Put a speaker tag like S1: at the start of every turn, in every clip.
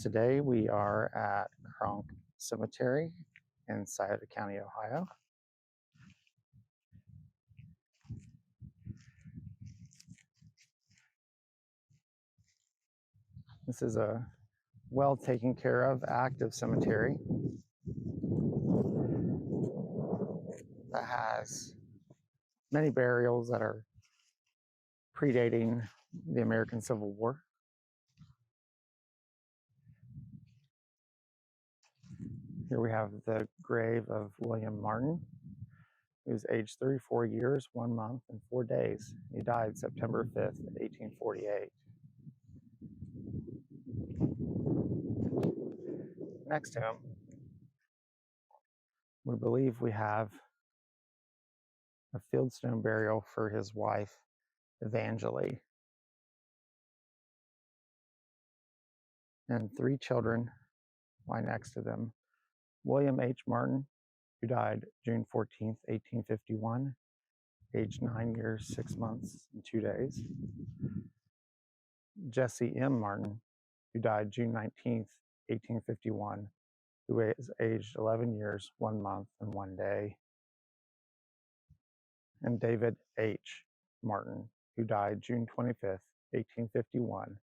S1: Today we are at Kronk Cemetery in Scioto County, Ohio. This is a well taken care of, active cemetery that has many burials that are predating the American Civil War. Here we have the grave of William Martin, who's aged 34 years, 1 month, and 4 days. He died September 5th, 1848. Next to him, we believe we have a fieldstone burial for his wife, Evangeline, and 3 children lie next to them. William H. Martin, who died June 14th, 1851, aged 9 years, 6 months, and 2 days. Jesse M. Martin, who died June 19th, 1851, who is aged 11 years, 1 month, and 1 day. And David H. Martin, who died June 25th, 1851,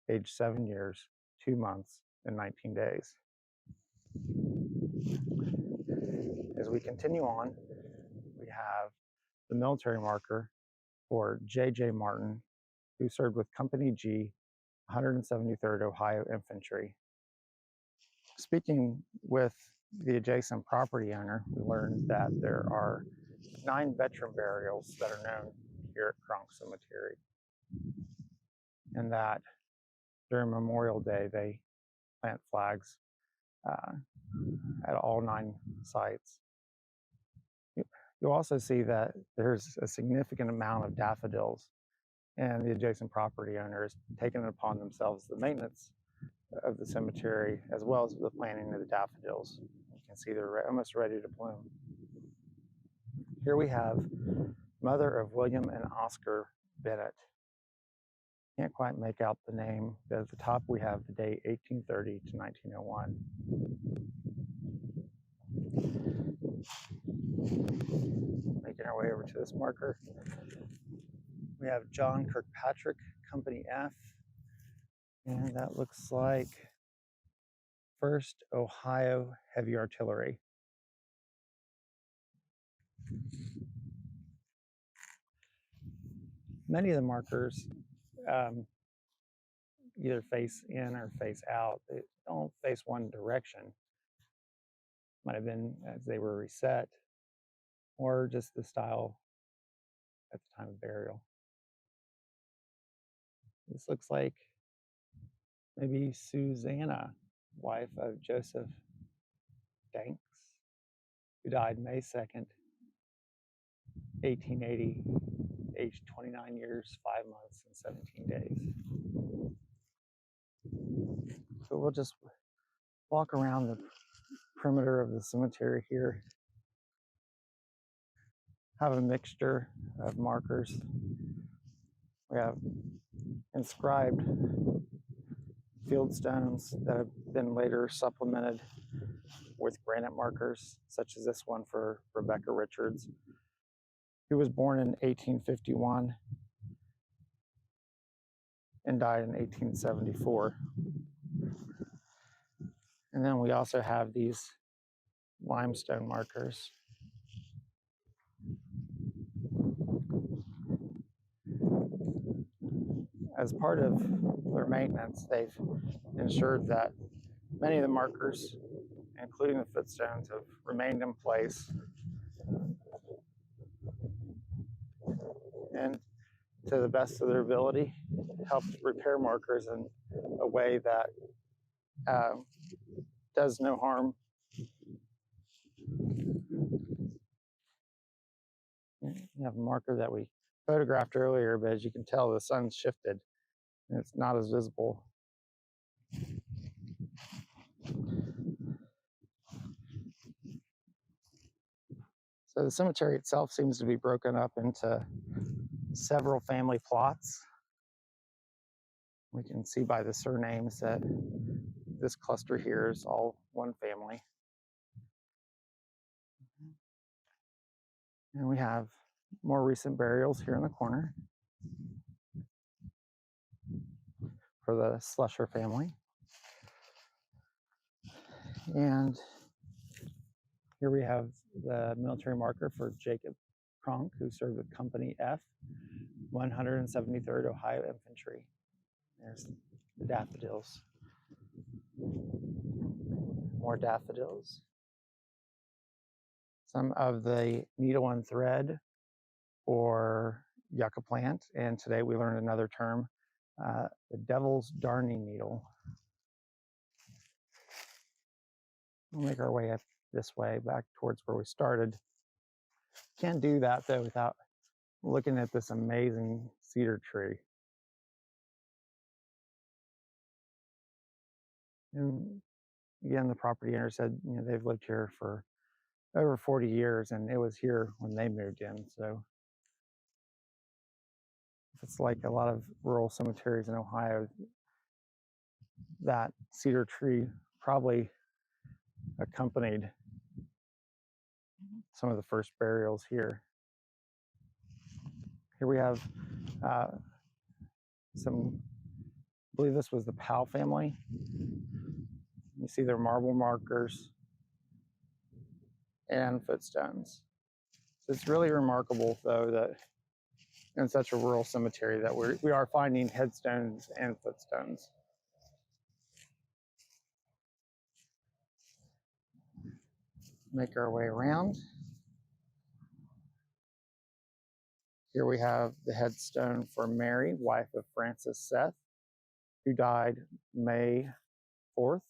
S1: aged 7 years, 2 months, and 19 days. As we continue on, we have the military marker for J.J. Martin, who served with Company G, 173rd Ohio Infantry. Speaking with the adjacent property owner, we learned that there are 9 veteran burials that are known here at Kronk Cemetery, and that during Memorial Day they plant flags at all 9 sites. You'll also see that there's a significant amount of daffodils, and the adjacent property owner has taken it upon themselves the maintenance of the cemetery as well as the planting of the daffodils. You can see they're almost ready to bloom. Here we have mother of William and Oscar Bennett. Can't quite make out the name, but at the top we have the date 1830 to 1901. Making our way over to this marker, we have John Kirkpatrick, Company F, and that looks like 1st Ohio Heavy Artillery. Many of the markers either face in or face out. They don't face one direction. Might have been as they were reset, or just the style at the time of burial. This looks like maybe Susanna, wife of Joseph Danks, who died May 2nd, 1880, aged 29 years, 5 months, and 17 days. So we'll just walk around the perimeter of the cemetery here. Have a mixture of markers. We have inscribed fieldstones that have been later supplemented with granite markers, such as this one for Rebecca Richards, who was born in 1851 and died in 1874. And then we also have these limestone markers. As part of their maintenance, they've ensured that many of the markers, including the footstones, have remained in place. And to the best of their ability, helped repair markers in a way that does no harm. You have a marker that we photographed earlier, but as you can tell, the sun's shifted and it's not as visible. So the cemetery itself seems to be broken up into several family plots. We can see by the surnames that this cluster here is all one family. And we have more recent burials here in the corner for the Slusher family. And here we have the military marker for Jacob Kronk, who served with Company F, 173rd Ohio Infantry. There's the daffodils. More daffodils. Some of the needle and thread or yucca plant. And today we learned another term, the devil's darning needle. We'll make our way up this way back towards where we started. Can't do that though without looking at this amazing cedar tree. And again, the property owner said, you know, they've lived here for over 40 years and it was here when they moved in. So it's like a lot of rural cemeteries in Ohio, that cedar tree probably accompanied some of the first burials here. Here we have some, I believe this was the Powell family. You see their marble markers and footstones. So it's really remarkable, though, that in such a rural cemetery that we are finding headstones and footstones. Make our way around. Here we have the headstone for Mary, wife of Francis Seth, who died May 4th.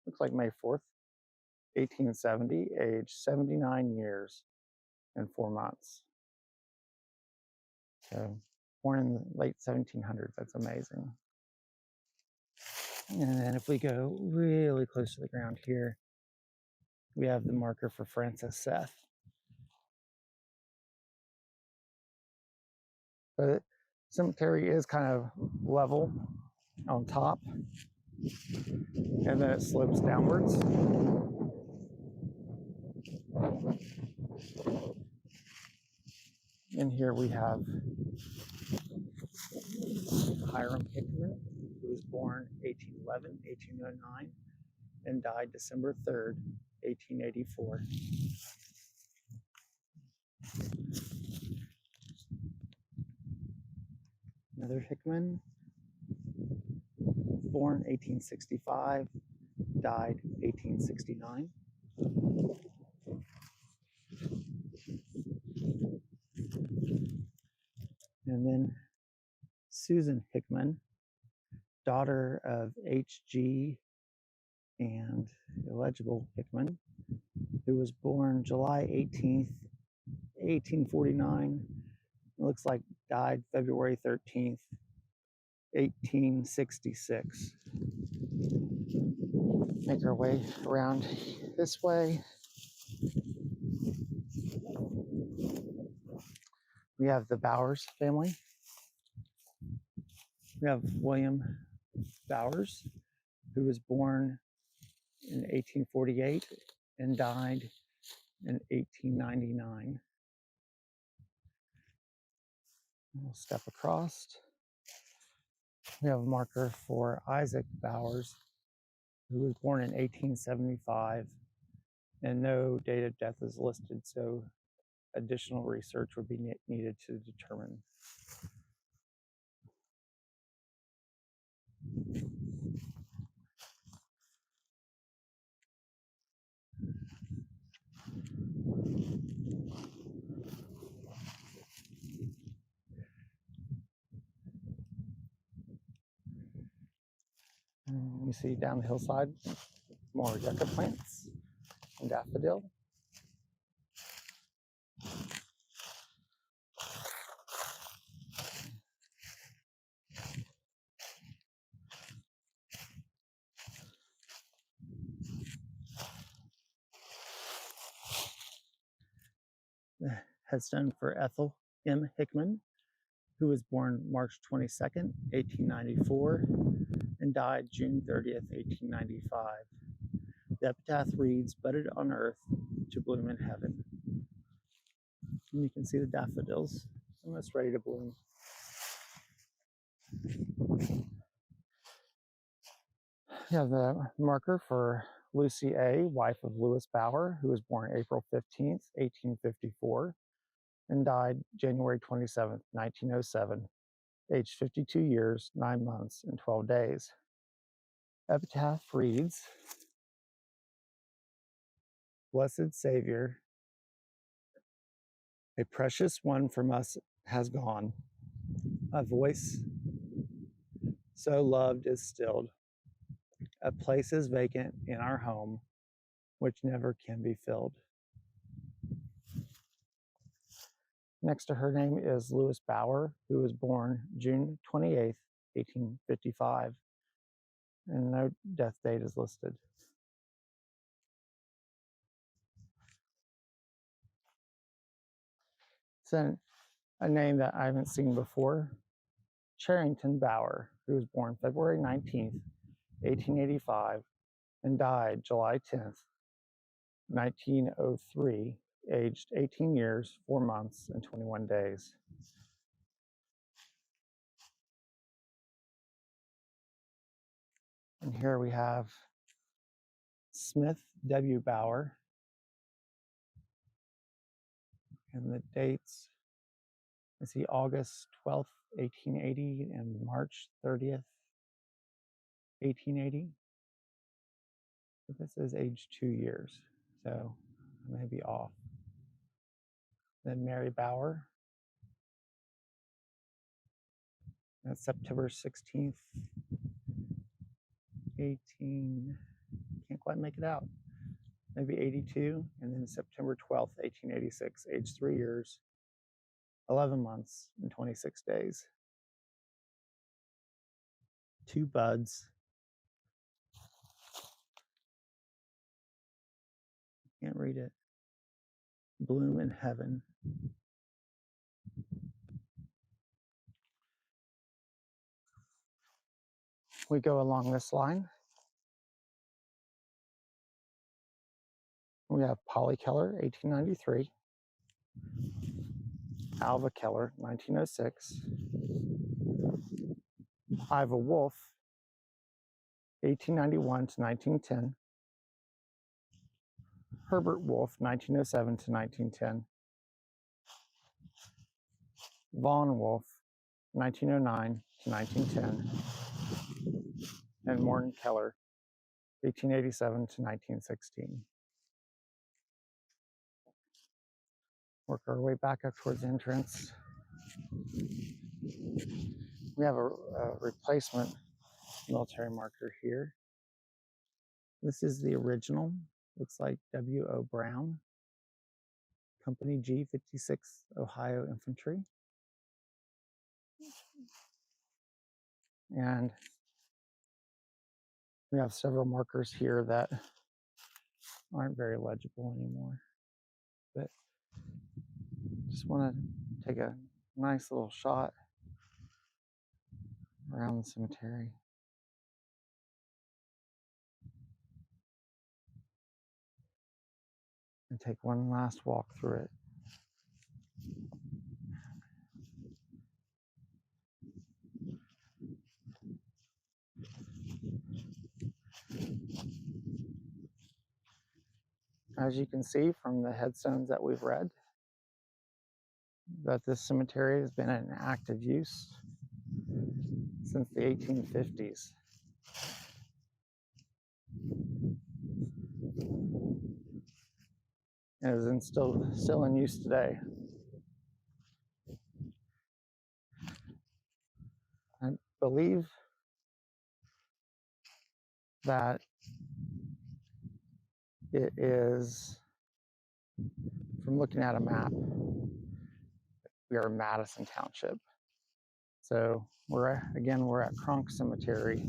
S1: Looks like May 4th, 1870, age 79 years and 4 months. So born in the late 1700s, that's amazing. And then if we go really close to the ground here, we have the marker for Francis Seth. The cemetery is kind of level on top, and then it slopes downwards. And here we have Hiram Hickman, who was born 1811, 1809, and died December 3rd, 1884. Another Hickman, born 1865, died 1869. And then Susan Hickman, daughter of H.G. and illegible Hickman, who was born July 18th, 1849. It looks like died February 13th, 1866. Make our way around this way. We have the Bowers family. We have William Bowers, who was born in 1848 and died in 1899. We'll step across. We have a marker for Isaac Bowers, who was born in 1875, and no date of death is listed, so additional research would be needed to determine. You see down the hillside, more yucca plants and daffodil. The headstone for Ethel M. Hickman, who was born March 22nd, 1894, and died June 30th, 1895. The epitaph reads, "Budded on earth to bloom in heaven." And you can see the daffodils, almost ready to bloom. We have the marker for Lucy A., wife of Lewis Bower, who was born April 15th, 1854, and died January 27th, 1907, aged 52 years, 9 months, and 12 days. Epitaph reads, "Blessed Savior, a precious one from us has gone. A voice so loved is stilled. A place is vacant in our home, which never can be filled." Next to her name is Lewis Bower, who was born June 28th, 1855, and no death date is listed. Then a name that I haven't seen before, Charrington Bower, who was born February 19th, 1885, and died July 10th, 1903, aged 18 years, 4 months, and 21 days. And here we have Smith W. Bower, and the dates, I see August 12th, 1880, and March 30th, 1880. But this is age 2 years, so I may be off. Then Mary Bower, that's September 16th, 18, can't quite make it out, maybe 82, and then September 12th, 1886, age 3 years, 11 months, and 26 days. 2 buds. Can't read it. Bloom in heaven. We go along this line. We have Polly Keller, 1893. Alva Keller, 1906. Iva Wolf, 1891 to 1910. Herbert Wolf, 1907 to 1910. Vaughn Wolf, 1909 to 1910. And Morton Keller, 1887 to 1916. Work our way back up towards the entrance. We have a replacement military marker here. This is the original. Looks like W.O. Brown, Company G, 56th Ohio Infantry. And we have several markers here that aren't very legible anymore. But just want to take a nice little shot around the cemetery. And take one last walk through it. As you can see from the headstones that we've read, that this cemetery has been in active use since the 1850s. And is still in use today. I believe that it is, from looking at a map, we are in Madison Township. So we're at Kronk Cemetery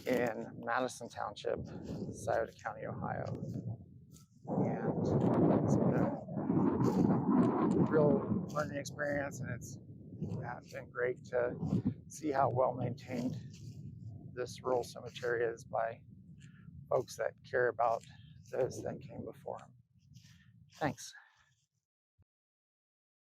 S1: in Madison Township, Scioto County, Ohio. And it's been a real learning experience, and it's been great to see how well maintained this rural cemetery is by folks that care about those that came before them. Thanks.